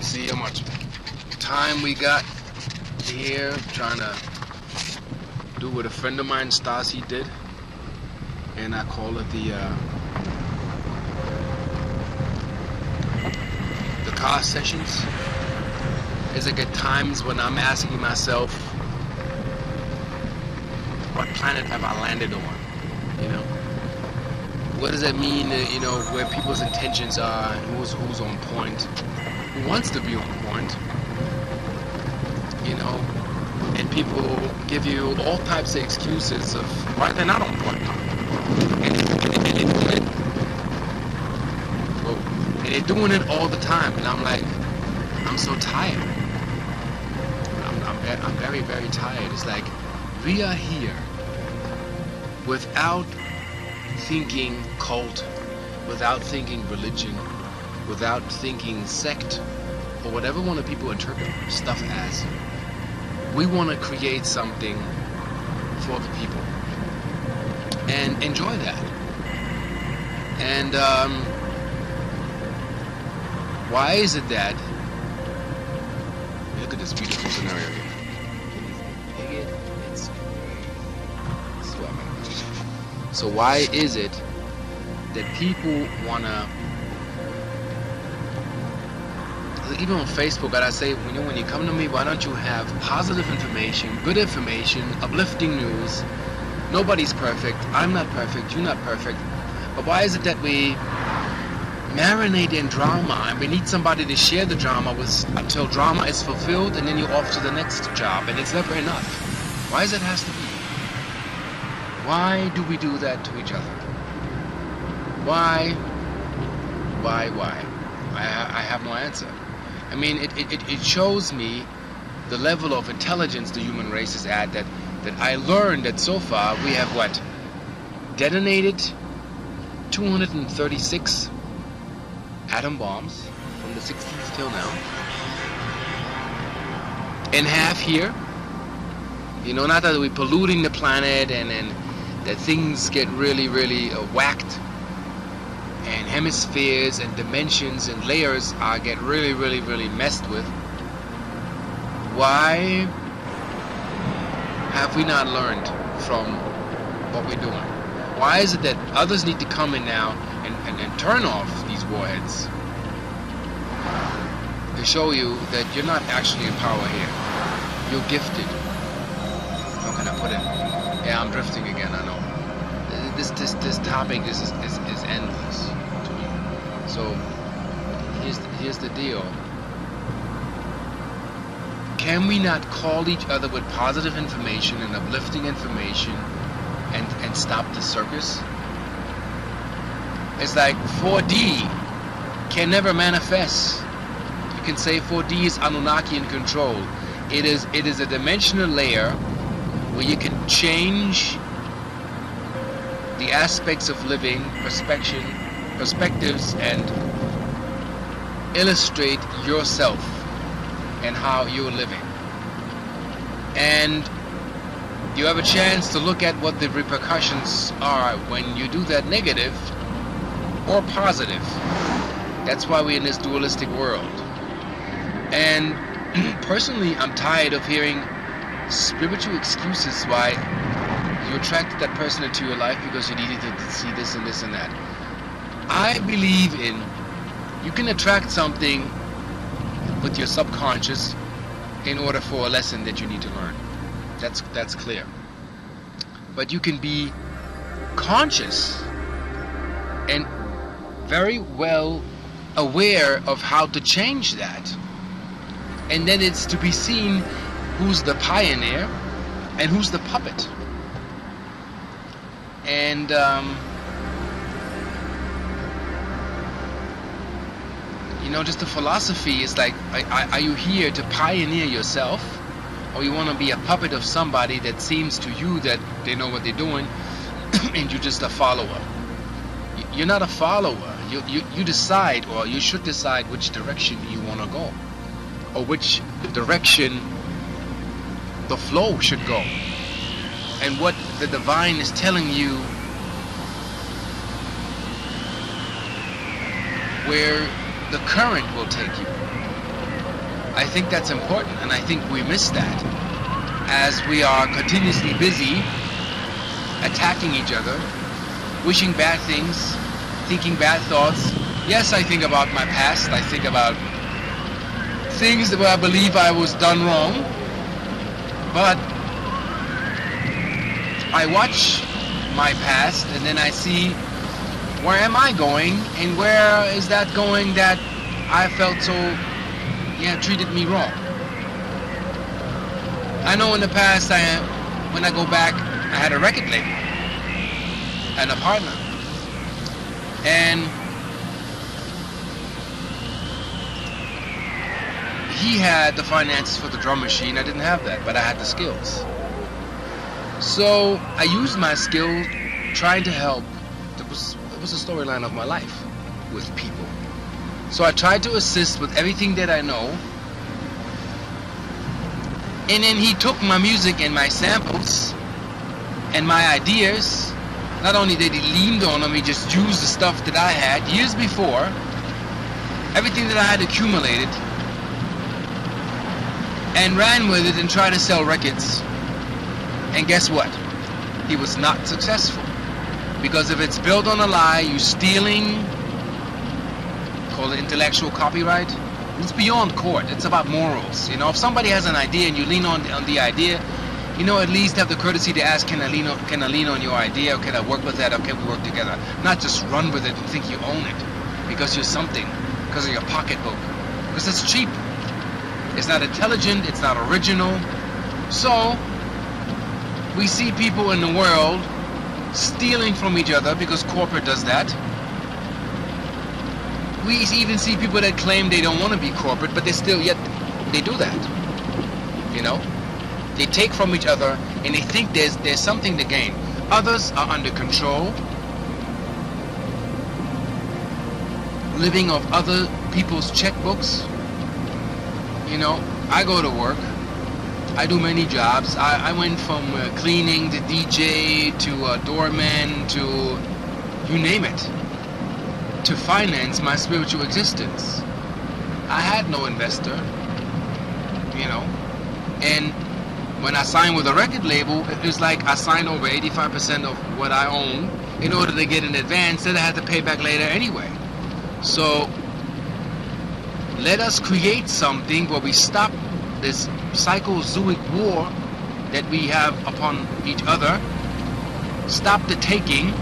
see how much time we got here. Trying to do what a friend of mine, Stasi, did, and I call it the car sessions. There's like at times when I'm asking myself, what planet have I landed on? You know, what does that mean? You know, where people's intentions are, and who's on point, who wants to be on point. You know, and people give you all types of excuses of why they're not on point. And they're doing it all the time, and I'm like, I'm so tired. I'm very, very tired. It's like, we are here without thinking cult, without thinking religion, without thinking sect, or whatever one of people interpret stuff as. We want to create something for the people and enjoy that. And why is it that, look at this beautiful scenario here. Can you dig it? It's swimming. So why is it that people want to, even on Facebook, I say, when you come to me, why don't you have positive information, good information, uplifting news? Nobody's perfect. I'm not perfect. You're not perfect. But why is it that we marinate in drama and we need somebody to share the drama with until drama is fulfilled, and then you're off to the next job, and it's never enough? Why does it has to be? Why do we do that to each other? Why? I have no answer. I mean, it shows me the level of intelligence the human race is at, that I learned that so far we have what? Detonated 236 atom bombs from the 60s till now. And half here. You know, not that we're polluting the planet and that things get really, really whacked, and hemispheres and dimensions and layers get really, really, really messed with. Why have we not learned from what we're doing? Why is it that others need to come in now and turn off these warheads to show you that you're not actually in power here? You're gifted. How can I put it? Yeah, I'm drifting again, I know. This topic is endless to me. So here's the deal. Can we not call each other with positive information and uplifting information and stop the circus? It's like 4D can never manifest. You can say 4D is Anunnaki in control. It is a dimensional layer where you can change the aspects of living, perspectives, and illustrate yourself and how you're living. And you have a chance to look at what the repercussions are when you do that, negative or positive. That's why we're in this dualistic world. And personally, I'm tired of hearing spiritual excuses why you attracted that person into your life because you needed to see this and this and that. I believe in, you can attract something with your subconscious in order for a lesson that you need to learn. That's clear. But you can be conscious and very well aware of how to change that. And then it's to be seen who's the pioneer and who's the puppet. And you know, just the philosophy is like, are you here to pioneer yourself, or you want to be a puppet of somebody that seems to you that they know what they're doing and you're just a follower? You're not a follower. You decide, or you should decide, which direction you want to go, or which direction the flow should go, and what the divine is telling you, where the current will take you. I think that's important, and I think we miss that as we are continuously busy attacking each other, wishing bad things, thinking bad thoughts. Yes, I think about my past. I think about things where I believe I was done wrong, but I watch my past and then I see where am I going and where is that going that I felt so, treated me wrong. I know in the past, when I go back, I had a record label and a partner, and he had the finances for the drum machine. I didn't have that, but I had the skills. So I used my skill trying to help. It was a storyline of my life with people. So I tried to assist with everything that I know. And then he took my music and my samples and my ideas. Not only did he lean on them, he just used the stuff that I had years before. Everything that I had accumulated. And ran with it and tried to sell records. And guess what? He was not successful. Because if it's built on a lie, you're stealing, call it intellectual copyright. It's beyond court. It's about morals. If somebody has an idea and you lean on the idea, at least have the courtesy to ask, can I lean on your idea, or can I work with that, or can we work together? Not just run with it and think you own it because you're something, because of your pocketbook. Because it's cheap. It's not intelligent, it's not original. So we see people in the world stealing from each other because corporate does that. We even see people that claim they don't want to be corporate, but they do that. They take from each other and they think there's something to gain. Others are under control, living off other people's checkbooks. I go to work. I do many jobs. I went from cleaning to DJ to doorman to you name it, to finance my spiritual existence. I had no investor, and when I signed with a record label, it was like I signed over 85% of what I own in order to get an advance that I had to pay back later anyway. So let us create something where we stop this psychozoic war that we have upon each other. Stop the taking.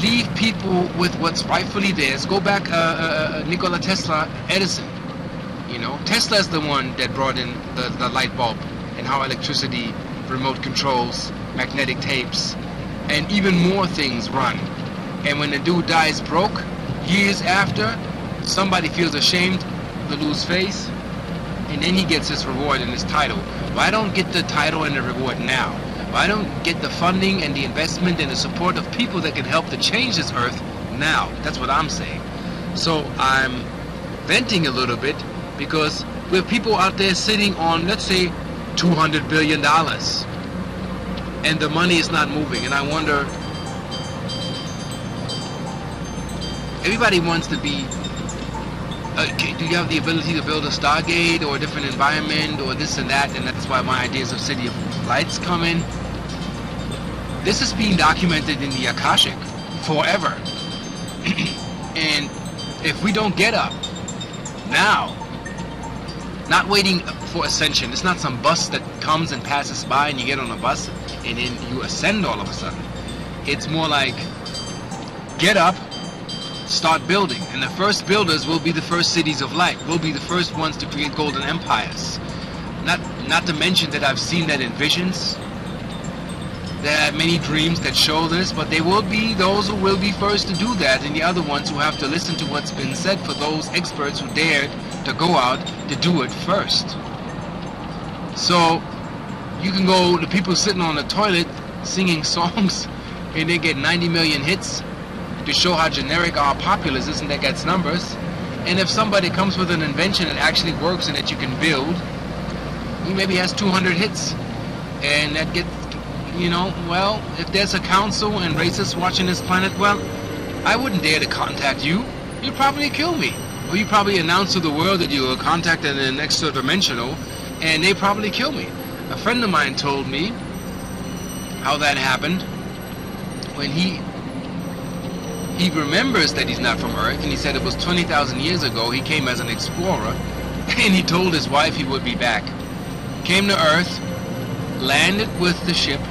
Leave people with what's rightfully theirs. Go back, Nikola Tesla, Edison. Tesla is the one that brought in the light bulb and how electricity, remote controls, magnetic tapes, and even more things run. And when the dude dies broke, years after, somebody feels ashamed to lose face, and then he gets his reward and his title. Why don't get the title and the reward now? Why don't get the funding and the investment and the support of people that can help to change this earth now? That's what I'm saying. So I'm venting a little bit because we have people out there sitting on, let's say, $200 billion, and the money is not moving. And I wonder, everybody wants to be, do you have the ability to build a Stargate or a different environment or this and that? And that's why my ideas of City of Lights come in. This is being documented in the Akashic forever. And if we don't get up now, not waiting for ascension, it's not some bus that comes and passes by and you get on a bus and then you ascend all of a sudden. It's more like, get up, start building, and the first builders will be the first cities of light. We'll be the first ones to create golden empires. Not to mention that I've seen that in visions. There are many dreams that show this, but there will be those who will be first to do that, and the other ones who have to listen to what's been said for those experts who dared to go out to do it first. So you can go to people sitting on the toilet singing songs and they get 90 million hits to show how generic our populace is and that gets numbers. And if somebody comes with an invention that actually works and that you can build, he maybe has 200 hits, and that gets, well, if there's a council and racists watching this planet, well, I wouldn't dare to contact you. You'd probably kill me. Or you probably announce to the world that you are contacted in an extra dimensional, and they probably kill me. A friend of mine told me how that happened when he remembers that he's not from Earth, and he said it was 20,000 years ago. He came as an explorer, and he told his wife he would be back. Came to Earth, landed with the ship,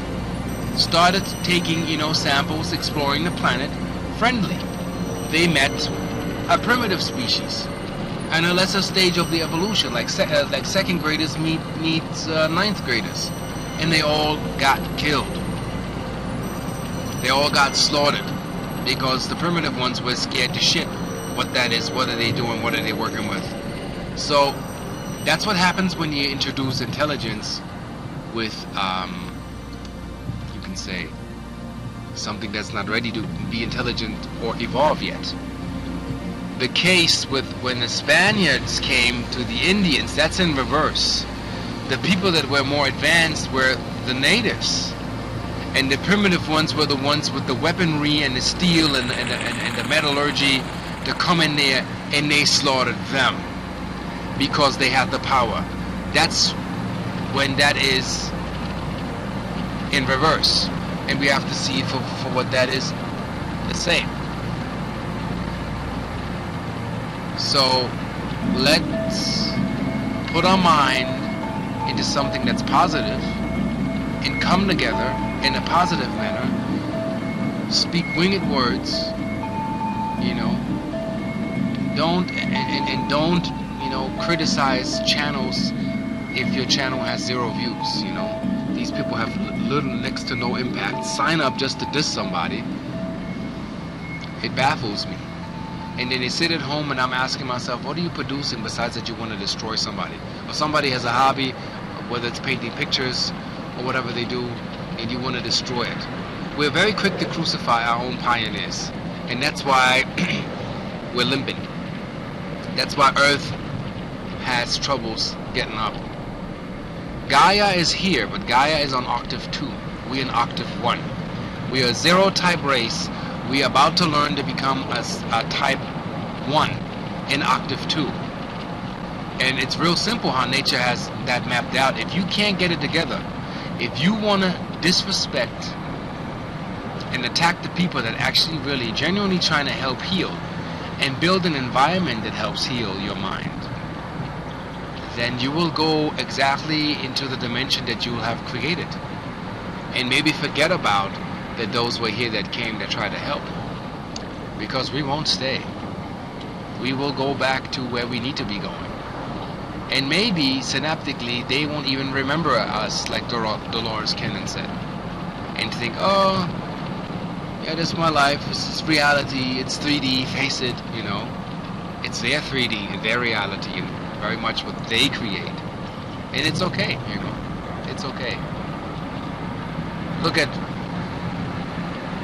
started taking, samples, exploring the planet, friendly. They met a primitive species, and a lesser stage of the evolution, like second graders meets ninth graders, and they all got killed. They all got slaughtered because the primitive ones were scared to shit. What that is, what are they doing, what are they working with? So that's what happens when you introduce intelligence with, you can say, something that's not ready to be intelligent or evolve yet. The case with when the Spaniards came to the Indians, that's in reverse. The people that were more advanced were the natives, and the primitive ones were the ones with the weaponry and the steel and the metallurgy to come in there, and they slaughtered them because they had the power. That's when that is in reverse, and we have to see for what that is the same. So let's put our mind into something that's positive and come together in a positive manner. Speak winged words, don't criticize channels if your channel has 0 views. These people have little next to no impact. Sign up just to diss somebody. It baffles me. And then they sit at home, and I'm asking myself, what are you producing besides that you want to destroy somebody? Or somebody has a hobby, whether it's painting pictures or whatever they do, and you want to destroy it. We're very quick to crucify our own pioneers, and that's why we're limping. That's why Earth has troubles getting up. Gaia is here, but Gaia is on octave 2. We're in octave 1. We are a 0 type race. We are about to learn to become a type 1 in octave 2. And it's real simple how nature has that mapped out. If you can't get it together, if you want to disrespect and attack the people that actually really genuinely trying to help heal and build an environment that helps heal your mind, then you will go exactly into the dimension that you have created, and maybe forget about that those were here that came that tried to help, because we won't stay. We will go back to where we need to be going, and maybe synaptically they won't even remember us, like Dolores Cannon said, and think, oh yeah, this is my life, it's reality, it's 3D, face it, it's their 3D and their reality, and very much what they create, and it's okay, it's okay. Look at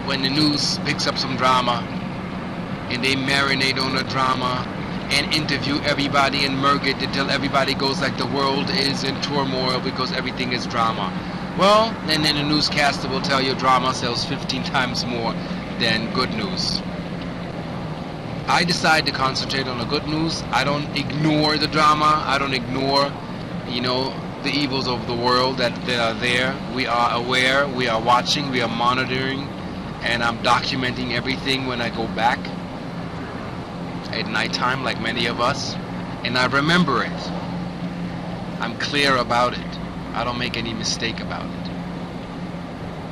when the news picks up some drama and they marinate on the drama and interview everybody and murk it until everybody goes like the world is in turmoil because everything is drama. Well, and then the newscaster will tell you drama sells 15 times more than good news. I decide to concentrate on the good news. I don't ignore the drama. I don't ignore, the evils of the world that are there. We are aware, we are watching, we are monitoring, and I'm documenting everything when I go back at nighttime, like many of us, and I remember it. I'm clear about it. I don't make any mistake about it.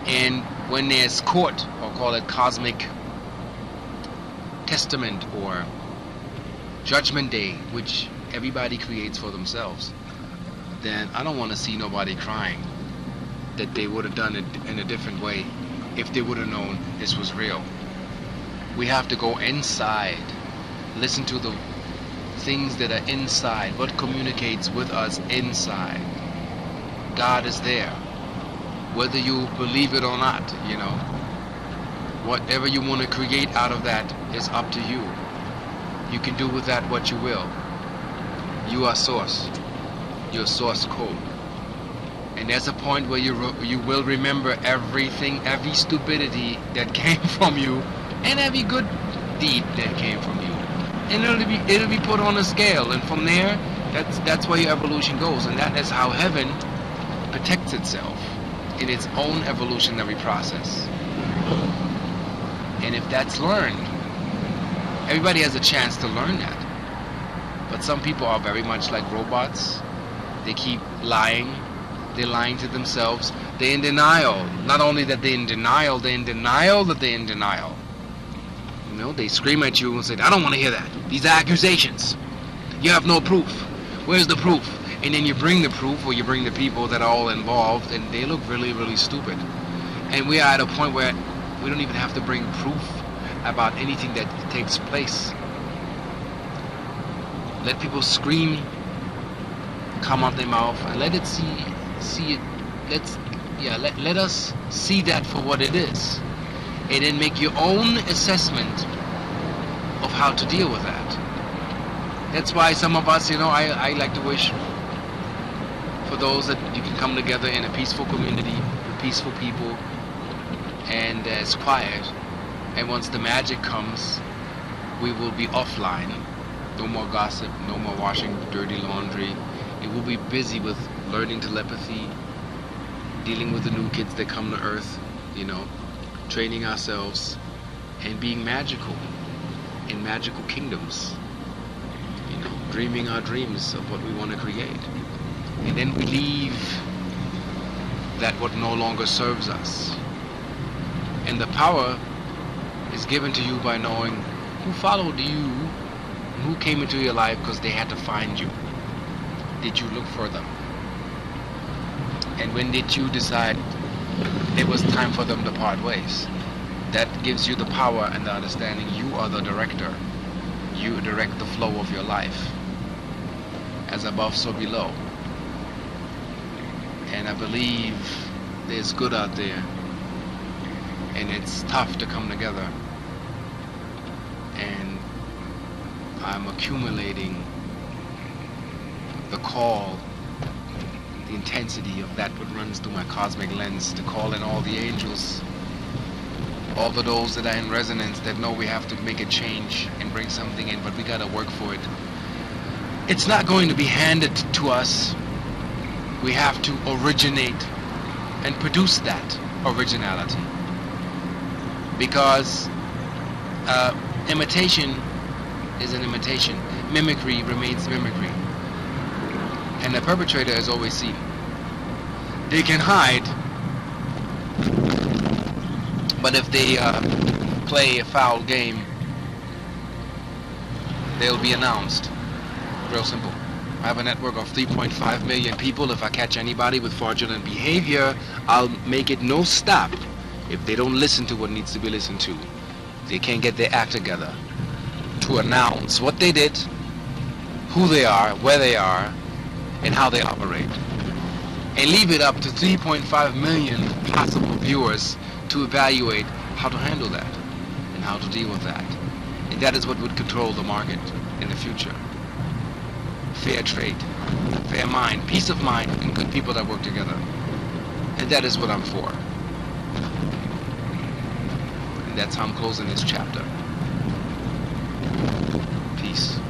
And when there's court, or call it cosmic testament or judgment day, which everybody creates for themselves, then I don't want to see nobody crying that they would have done it in a different way if they would have known this was real. We have to go inside, listen to the things that are inside, what communicates with us inside. God is there, whether you believe it or not. Whatever you want to create out of that is up to you. You can do with that what you will. You are source, your source code. And there's a point where you will remember everything, every stupidity that came from you, and every good deed that came from you. and it'll be put on a scale, and from there, that's where your evolution goes, and that is how heaven protects itself in its own evolutionary process. And if that's learned, everybody has a chance to learn that. But some people are very much like robots. They keep lying. They're lying to themselves. They're in denial. Not only that they're in denial, they're in denial that they're in denial. You know, they scream at you and say, I don't want to hear that. These are accusations. You have no proof. Where's the proof? And then you bring the proof, or you bring the people that are all involved, and they look really, really stupid. And we are at a point where we don't even have to bring proof about anything that takes place. Let people scream, come out their mouth, and let it see it. Let us see that for what it is, and then make your own assessment of how to deal with that. That's why some of us, I like to wish for those that you can come together in a peaceful community with peaceful people, and it's quiet. And once the magic comes, we will be offline. No more gossip, no more washing dirty laundry. It will be busy with learning telepathy, dealing with the new kids that come to Earth, training ourselves, and being magical in magical kingdoms, dreaming our dreams of what we want to create. And then we leave that what no longer serves us. And the power is given to you by knowing who followed you, who came into your life because they had to find you. Did you look for them? And when did you decide it was time for them to part ways? That gives you the power and the understanding you are the director. You direct the flow of your life. As above, so below. And I believe there's good out there. And it's tough to come together. And I'm accumulating the call, the intensity of that what runs through my cosmic lens, to call in all the angels, all of those that are in resonance, that know we have to make a change and bring something in, but we gotta work for it. It's not going to be handed to us. We have to originate and produce that originality. Because imitation is an imitation. Mimicry remains mimicry. And the perpetrator is always seen. They can hide, but if they play a foul game, they'll be announced. Real simple. I have a network of 3.5 million people. If I catch anybody with fraudulent behavior, I'll make it no stop. If they don't listen to what needs to be listened to, they can't get their act together to announce what they did, who they are, where they are, and how they operate. And leave it up to 3.5 million possible viewers to evaluate how to handle that and how to deal with that. And that is what would control the market in the future. Fair trade, fair mind, peace of mind, and good people that work together. And that is what I'm for. And that's how I'm closing this chapter. Peace.